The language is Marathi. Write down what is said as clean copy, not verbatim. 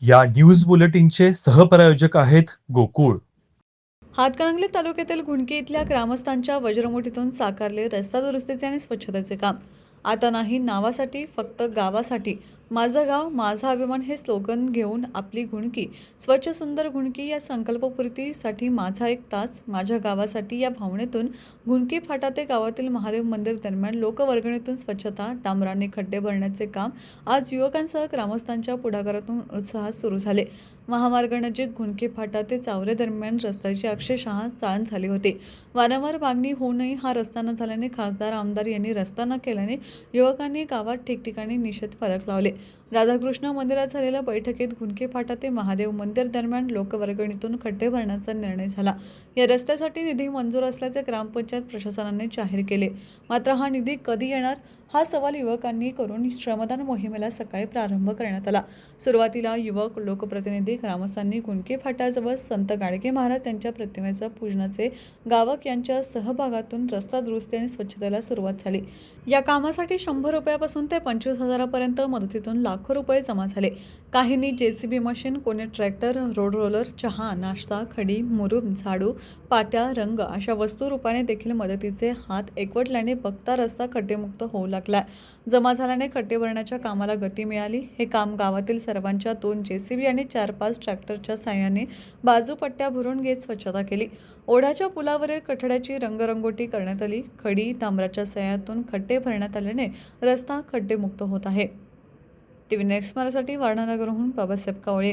या न्यूज बुलेटिनचे सहप्रायोजक आहेत गोकुळ. हातकणंगले तालुक्यातील घुणकी इथल्या ग्रामस्थांच्या वज्रमुठीतून साकारले रस्ता दुरुस्तीचे आणि स्वच्छतेचे काम. आता नाही नावासाठी, फक्त गावासाठी. माझं गाव माझा अभिमान हे स्लोगन घेऊन आपली घुणकी स्वच्छ सुंदर घुणकी या संकल्पपूर्तीसाठी माझा एक तास माझ्या गावासाठी या भावनेतून घुणकी फाटा ते गावातील महादेव मंदिर दरम्यान लोकवर्गणीतून स्वच्छता, डांबराने खड्डे भरण्याचे काम आज युवकांसह ग्रामस्थांच्या पुढाकारातून उत्साहात सुरू झाले. महामार्गानजीक घुणकी फाटा ते चावरे दरम्यान रस्त्याची अक्षरशः चाळण झाली होती. वारंवार मागणी होऊनही हा रस्ता न झाल्याने खासदार आमदार यांनी रस्ता न केल्याने युवकांनी गावात ठिकठिकाणी निषेध फलक लावले. राधाकृष्ण मंदिरात झालेल्या बैठकीत घुणकी फाटा ते महादेव मंदिर दरम्यान लोकवर्गणीतून खड्डे भरण्याचा निर्णय झाला. या रस्त्यासाठी निधी मंजूर असल्याचे ग्रामपंचायत प्रशासनाने जाहीर केले. मात्र हा निधी कधी येणार हा सवाल युवकांनी करून श्रमदान मोहिमेला सकाळी प्रारंभ करण्यात आला. सुरुवातीला युवक, लोकप्रतिनिधी, ग्रामस्थांनी घुणकी फाट्याजवळ संत गाडगे महाराज यांच्या प्रतिमेच्या पूजनाचे गावक यांच्या सहभागातून रस्ता दुरुस्ती आणि स्वच्छतेला सुरुवात झाली. या कामासाठी 100 रुपयापासून ते 25,000 पर्यंत मदतीतून लाखो रुपये जमा झाले. काहींनी जेसीबी मशीन, कोणी ट्रॅक्टर, रोड रोलर, चहा, नाश्ता, खडी, मुरुम, झाडू, पाट्या, रंग अशा वस्तू रूपाने देखील मदतीचे हात एकवटल्याने बघता रस्ता खड्डेमुक्त होऊ लागला. जमा झाल्याने खड्डे भरण्याच्या कामाला गती मिळाली. हे काम गावातील सर्वांच्या 2 जेसीबी आणि 4-5 ट्रॅक्टरच्या साहाय्याने बाजूपट्ट्या भरून घेत स्वच्छता केली. ओढ्याच्या पुलावरील कठड्याची रंगरंगोटी करण्यात आली. खडी, डांबराच्या साहाय्यातून खड्डे भरण्यात आल्याने रस्ता खड्डेमुक्त होत आहे. टीव्ही नेक्स्ट मराठीसाठी वारणानगरहून बाबासाहेब कावळे.